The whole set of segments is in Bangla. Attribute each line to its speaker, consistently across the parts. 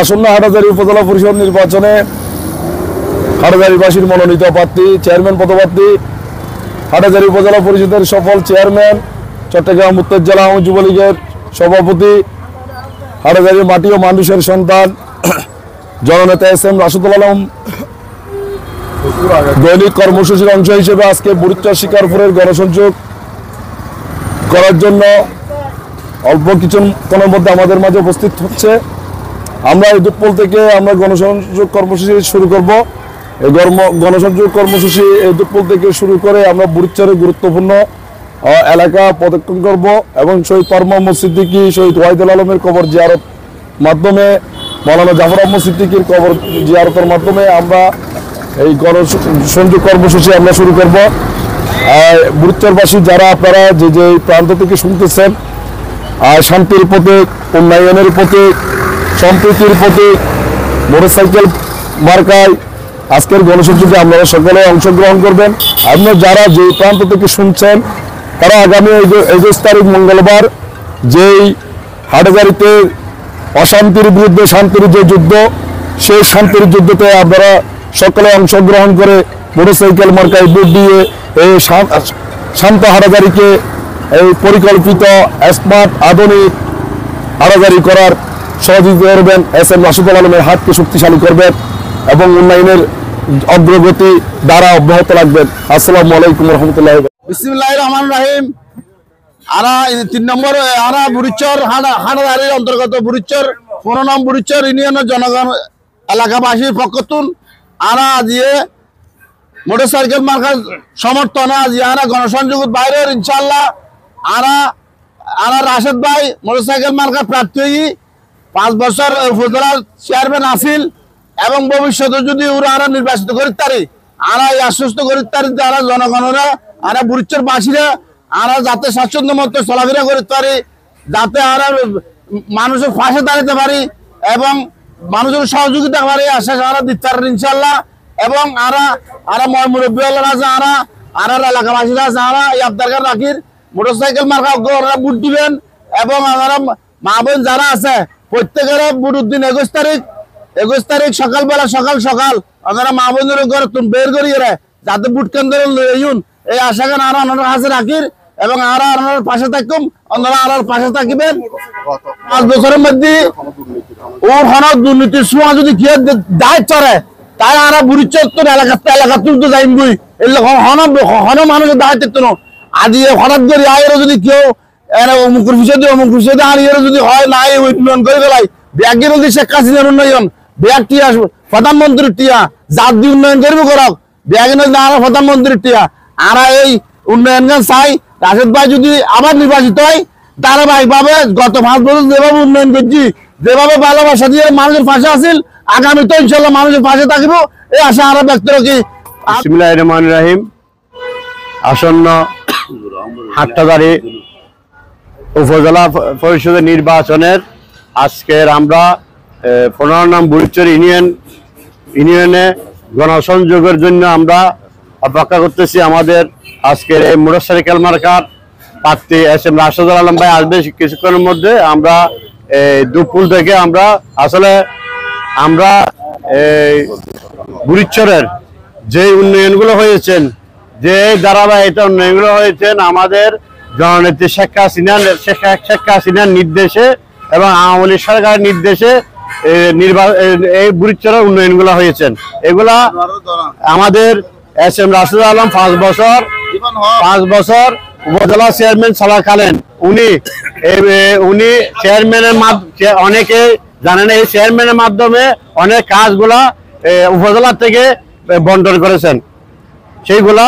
Speaker 1: আসন্ন হাটহাজারী উপজেলা পরিষদ নির্বাচনে হাটহাজারীবাসীর মনোনীত প্রার্থী চেয়ারম্যান পদপ্রার্থী হাটহাজারী উপজেলা পরিষদের সফল চেয়ারম্যান চট্টগ্রাম উত্তর জেলা আওয়ামী যুবলীগের সভাপতি হাটহাজারীর মাটি ও মানুষের সন্তান জননেতা এস.এম. রাশেদুল আলম দৈনিক কর্মসূচির অংশ হিসেবে আজকে বুড়িচর শিকারপুরের গণসংযোগ করার জন্য অল্প কিছুক্ষণের মধ্যে আমাদের মাঝে উপস্থিত হচ্ছে। আমরা এই দুপুল থেকে আমরা গণসংযোগ কর্মসূচি শুরু করব। এই গণসংযোগ কর্মসূচি এই দুপুল থেকে শুরু করে আমরা বুড়িচরের গুরুত্বপূর্ণ এলাকা প্রদক্ষিণ করব এবং শহীদ মোহাম্মদ সিদ্দিকী শহীদ ওয়াহিদুল আলমের কবর জিয়ারত মাধ্যমে মৌলানা জাফর আহমদ সিদ্দিকীর কবর জিয়ারতের মাধ্যমে আমরা এই গণসংযোগ কর্মসূচি আমরা শুরু করব। বুড়িচরবাসী যারা আপনারা যে প্রান্ত থেকে শুনতেছেন, শান্তির প্রতীক, উন্নয়নের প্রতীক, সম্প্রীতির প্রতীক মোটরসাইকেল মার্কায় আজকের গণসংযোগে আপনারা সকলে অংশগ্রহণ করবেন। আপনারা যারা যে প্রান্ত থেকে শুনছেন তারা আগামী 21 তারিখ মঙ্গলবার যেই হাটহাজারীতে অশান্তির বিরুদ্ধে শান্তির যে যুদ্ধ, সেই শান্তির যুদ্ধতে আপনারা সকলে অংশগ্রহণ করে মোটরসাইকেল মার্কায় ভোট দিয়ে এই শান্ত হাটহাজারীকে এই পরিকল্পিত স্মার্ট আধুনিক হাটহাজারী করার সহযোগিতা করবেন। এস.এম. রাশেদুল আলমের হাতকে শক্তিশালী করবেন এবং উন্নয়নের অগ্রগতি দ্বারা অব্যাহত রাখবেন। আসসালামু আলাইকুম রহমতুল্লাহ।
Speaker 2: বিসমিল্লাহির রহমানির রহিম। আরা 3 নম্বর আরা বুড়িচর হাটহাজারীর অন্তর্গত বুড়িচর 15 নং বুড়িচর ইউনিয়নের জনগণ এলাকাবাসীর পক্ষতুন আরা আজিয়ে মোটরসাইকেল মার্কার সমর্থনে আজি আরা গণসংযোগ বাইরের ইনশাআল্লাহ আরা রাশেদ ভাই মোটরসাইকেল মার্কার প্রার্থী 5 বছর উপজেলার চেয়ারম্যান আসিল এবং ভবিষ্যতে যদি ওরা আরা নির্বাচিত করি তারি আরা এই আশ্বস্ত করি তারি যারা জনগণরা আরা বুড়িচর বাসীরা আরা যাতে স্বাচ্ছন্দ্য মতো চলাফেরা করতে পারি, যাতে আরা মানুষের পাশে দাঁড়াতে পারি এবং মানুষের সহযোগিতা পারি আশা আরা দিতে পারেন ইনশাল্লাহ। এবং আরা মুরব্বী আছে আরা এলাকাবাসীরা আছে আরা এই আবদার রাখির মোটরসাইকেল মার্কা ওরা ভোট দিবেন এবং আমরা মা বোন যারা আছে প্রত্যেকের ভোট দিন 21 তারিখ সকালবেলা সকাল আমরা মা বোনের ঘরে বের করি যাতে ভোট কেন্দ্রে লইন এই আশা গান আরা ওনার কাছে রাখির এবং আরা ওনার পাশে থাকুম, ওনারা আর পাশে থাকিবেন। 5 বছরের মধ্যে ওর হন দুর্নীতির সময় যদি কি দায় চড়ে তাই আরা বুড়িচর এলাকা তুলতে যাইম বই হন মানুষের দায় থাকতো না। আজি হঠাৎ করে আয়ের যদি কেউ অমুকের বিষয় আর ইয়ের যদি হয় না উন্নয়ন করে গেলাই ব্যাগের যদি শেখ হাসিনার উন্নয়ন ব্যাগ টিয়া প্রধানমন্ত্রীর টিয়া জাত দিয়ে উন্নয়ন করবো করক ব্যাগ আরা প্রধানমন্ত্রীর টিয়া আরা এই উন্নয়ন গান চাই। রাশেদ ভাই যদি আবার নির্বাচিত হয় ধারাবাহিকভাবে গত 5 বছর যেভাবে উন্নয়ন করছি, যেভাবে ভালোবাসা দিয়ে মানুষের পাশে আসিল, আগামী তো ইনশাল্লাহ মানুষের পাশে থাকবো এই আশা আরো ব্যক্ত রাখি।
Speaker 3: বিসমিল্লাহির রহমানির রহিম। আসন্ন হাটহাজারী উপজেলা পরিষদের নির্বাচনের আজকের আমরা 15 নং বুড়িচর ইউনিয়নে গণসংযোগের জন্য আমরা অপেক্ষা করতেছি। আমাদের আজকের এই মোটরসাইকেল মার্কার প্রার্থী এস.এম. রাশেদুল আলম ভাই আসবে কিছুক্ষণের মধ্যে। আমরা দুপুল থেকে আমরা আসলে বুড়িচরের যে উন্নয়নগুলো হয়েছেন, যে ধারাবাহিকতা উন্নয়নগুলো হয়েছেন আমাদের জননেত্রী শেখ হাসিনার নির্দেশে এবং আওয়ামী লীগ সরকারের নির্দেশে এই বুড়িচরের উন্নয়নগুলো হয়েছেন। এগুলা আমাদের এস.এম. রাশেদুল আলম 5 বছর উপজেলা চেয়ারম্যান চলাকালীন উনি চেয়ারম্যানের অনেকে জানেন এই চেয়ারম্যানের মাধ্যমে অনেক কাজগুলা উপজেলা থেকে বন্টন করেছেন। সেইগুলা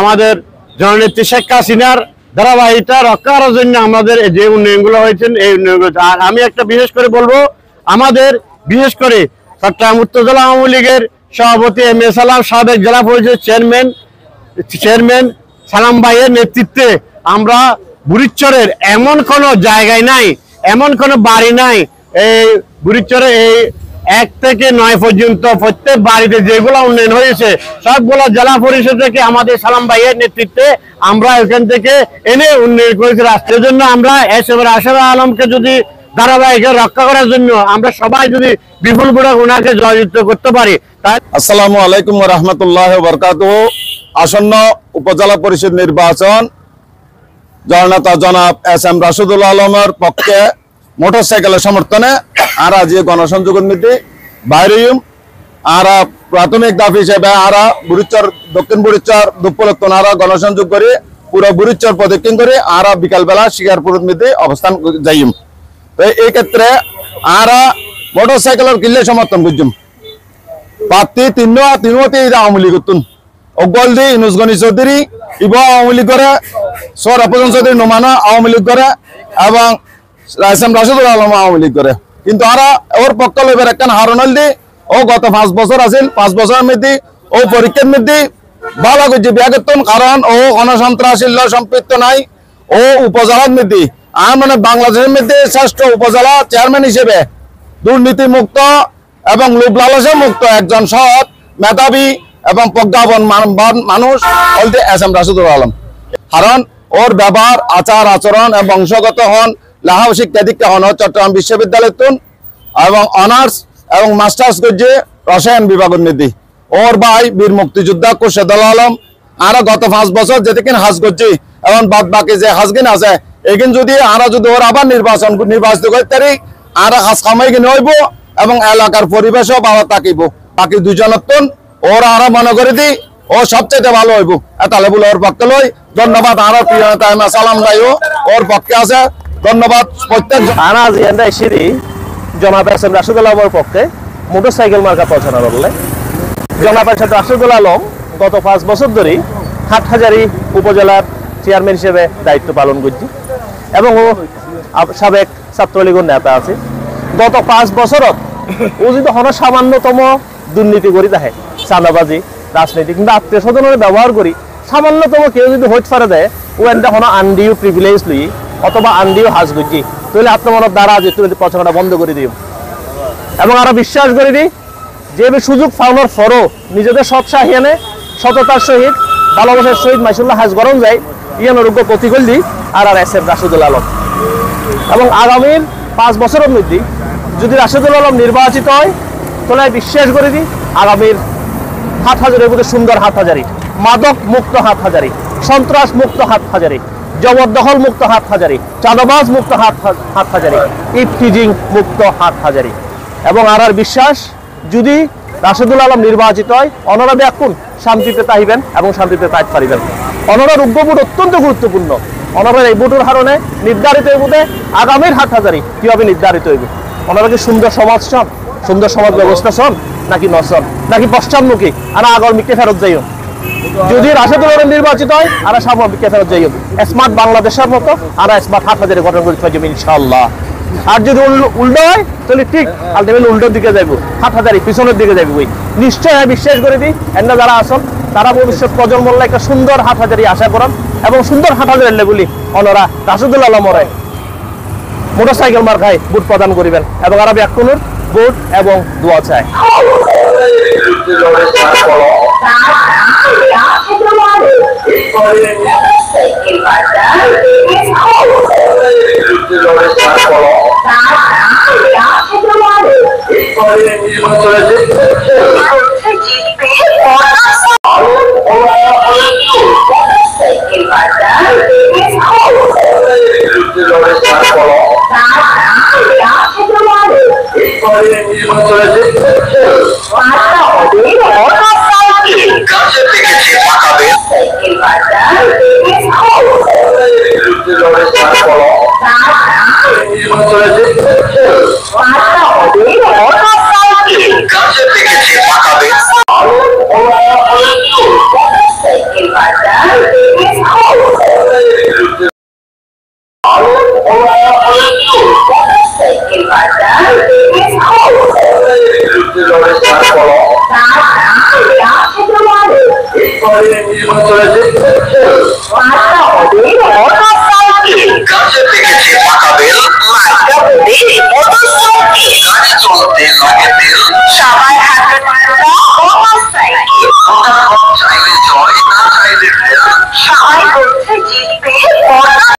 Speaker 3: আমাদের জননেত্রী শেখ হাসিনার ধারাবাহিকতা রক্ষা করার জন্য আমাদের যে উন্নয়নগুলো হয়েছেন এই উন্নয়নগুলো। আর আমি একটা বিশেষ করে বলবো, আমাদের বিশেষ করে চট্টগ্রাম উত্তর জেলা আওয়ামী লীগের সভাপতি এম.এ. সালাম, সাবেক জেলা পরিষদ চেয়ারম্যান সালাম ভাইয়ের নেতৃত্বে আমরা বুড়িচরের এমন কোনো জায়গায় নাই, এমন কোনো বাড়ি নাই এই বুড়িচরে এই 1 থেকে 9 পর্যন্ত প্রত্যেক বাড়িতে যেগুলো উন্নয়ন হয়েছে সবগুলো জেলা পরিষদ থেকে আমাদের সালাম ভাইয়ের নেতৃত্বে আমরা এখান থেকে এনে উন্নয়ন করেছি। রাষ্ট্রের জন্য আমরা এস.এম. রাশেদুল আলমকে যদি ধারাবাহিকতা রক্ষা করার জন্য আমরা সবাই যদি বিপুলপূর্বক ওনাকে জয়যুক্ত করতে পারি।
Speaker 1: আসসালামু আলাইকুম ওয়া রাহমাতুল্লাহি ওয়া বারাকাতুহু। আসন্ন উপজেলা পরিষদ নির্বাচন জননেতা জনাব এস.এম. রাশেদুল আলমের পক্ষে মোটরসাইকেলের সমর্থনে আরা যে গণসংযোগ কমিটি বাইরিউম আরা প্রাথমিক দাবি হিসেবে আরা বুড়িচর দক্ষিণ বুড়িচর দুপুরত্তন আরা গণসংযোগ করে পুরো বুড়িচর প্রদক্ষিণ করে আরা বিকালবেলা শিকারপুর মিতে অবস্থান যাইম। তো এই ক্ষেত্রে আরা মোটরসাইকেলের কিল্লে সমর্থন বুঝুম প্রার্থী তিনটি আওয়ামী লীগ অগল দি ইনুসগনি চৌধুরী ইব আওয়ামী লীগ করে সর অপজন চৌধুরী নোমানা আওয়ামী লীগ করে এবং এস.এম. রাশেদুল আলম আওয়ামী লীগ করে। কিন্তু আরা ওর পক্ষ লইবার একখান হারনল দি ও গত 5 বছর আছিল 5 বছরের মধ্যে ও পরীক্ষার মধ্যে ভালো করছে বিয়াগতন কারণ ও গণসন্ত্রাসীর সম্পৃক্ত নাই। ও উপজেলার মধ্যে আর মানে বাংলাদেশের মধ্যে শ্রেষ্ঠ উপজেলা চেয়ারম্যান হিসেবে দুর্নীতি মুক্ত এবং লোভ লালসা মুক্ত একজন সৎ মেধাবী এবং প্রজ্ঞাপন মানুষ বলতে এস.এম. রাশেদুল আলম। কারণ ওর ব্যবহার আচার আচরণ এবং বংশগত হন লাহাও শিক্ষা দীক্ষা হন চট্টগ্রাম বিশ্ববিদ্যালয় এবং অনার্স এবং মাস্টার্স করছে রসায়ন বিভাগের নীতি। ওর ভাই বীর মুক্তিযোদ্ধা খুরশেদুল আলম আরো গত 5 বছর যেদিন হাজ করছি এবং বাদ বাকি যে হাজগিন আছে এখান যদি আরো যদি ওর আবার নির্বাচিত করতে পারি আর হাজ কামাই কিনে হইব এবং এলাকার পরিবেশও ভালো থাকিব। বাকি দুজনতন ওরা আরো মনে করে দি ও সবচেয়ে ভালো হইব। তাহলে বলে ওর পক্ষে লই ধন্যবাদ। আরো প্রিয় নেতা সালাম ভাইও ওর পক্ষে আছে ধন্যবাদ প্রত্যেক
Speaker 4: আনাজ এন্ডা সিরি জনাব এস.এম. রাশেদুল আলমের পক্ষে মোটরসাইকেল মার্কা পৌঁছানোর বলে জনাব এস.এম. রাশেদুল আলম গত 5 বছর ধরে হাটহাজারী উপজেলার চেয়ারম্যান হিসেবে দায়িত্ব পালন করছি এবং ও সাবেক ছাত্রলীগের নেতা আছে। গত 5 বছরত ও যদি হন সামান্যতম দুর্নীতি করি দেখে চাঁদাবাজি রাজনীতি কিংবা আত্মীয় স্বজনের ব্যবহার করি সামান্যতম কেউ যদি হইতে পারে দেয় ও এনটা হন আনডিউ প্রিভিলেজ লই অথবা আনডিউ হাজ করছি তাহলে আপনার মনের দ্বারা যে তুমি পছন্দটা বন্ধ করে দিও এবং আরো বিশ্বাস করে দিই যে সুযোগ পাওয়ার ফরও নিজেদের সৎসাহী এনে সততার সহিত ভালোবাসার সহিত মাইসুল্লাহ হাজ গরম যায় ইয়ানোর যোগ্য প্রতিকূল দিই আর এস.এম. রাশেদুল আলম এবং আগামীর 5 বছরের মধ্যে যদি রাশেদুল আলম নির্বাচিত হয় তাহলে বিশ্বাস করে দিই আগামীর হাটহাজারির মধ্যে সুন্দর হাটহাজারি, মাদক মুক্ত হাটহাজারি, সন্ত্রাস মুক্ত হাটহাজারি, জবরদখল মুক্ত হাটহাজারি, চাঁদাবাজ মুক্ত হাটহাজারি, ইফটিজিং মুক্ত হাটহাজারি এবং আর বিশ্বাস যদি রাশেদুল আলম নির্বাচিত হয় অনরা ব্যাকুন শান্তিতে তাইবেন এবং শান্তিতে তাইতে পারিবেন। অনরার যোগ্য ভোট অত্যন্ত গুরুত্বপূর্ণ। অনরার এই ভোটের হারণে নির্ধারিত হইবে আগামীর হাটহাজারি কিভাবে নির্ধারিত হইবে। ওনারা কি সুন্দর সমাজ চান, সুন্দর সমাজ ব্যবস্থা চান নাকি নচন নাকি পশ্চাৎমুখী আর আগর মিকে ফেরত যাইও। যদি রাশেদুল আলম নির্বাচিত হয় আর সামনে মিকে ফেরত যাইও স্মার্ট বাংলাদেশের মতো আর স্মার্ট হাটহাজারি গঠন করে থাকবে ইনশাআল্লাহ। আর যদি উল্টো হয় তাহলে ঠিক আলটিমেটলি উল্টোর দিকে যাইব হাটহাজারি পিছনের দিকে যাইব। নিশ্চয় বিশ্বাস করে দিই এন্না যারা আসন তারা ভবিষ্যৎ প্রজন্মর একটা সুন্দর হাটহাজারি আশা করেন এবং সুন্দর হাটহাজারি লেগুলি ওনারা রাশেদুল আলমরে মোটরসাইকেল মার্কায় ভোট প্রদান করিবেন এবং আরো ব্যাকুনুর ভোট এবং দোয়া চায়।
Speaker 5: Gracias.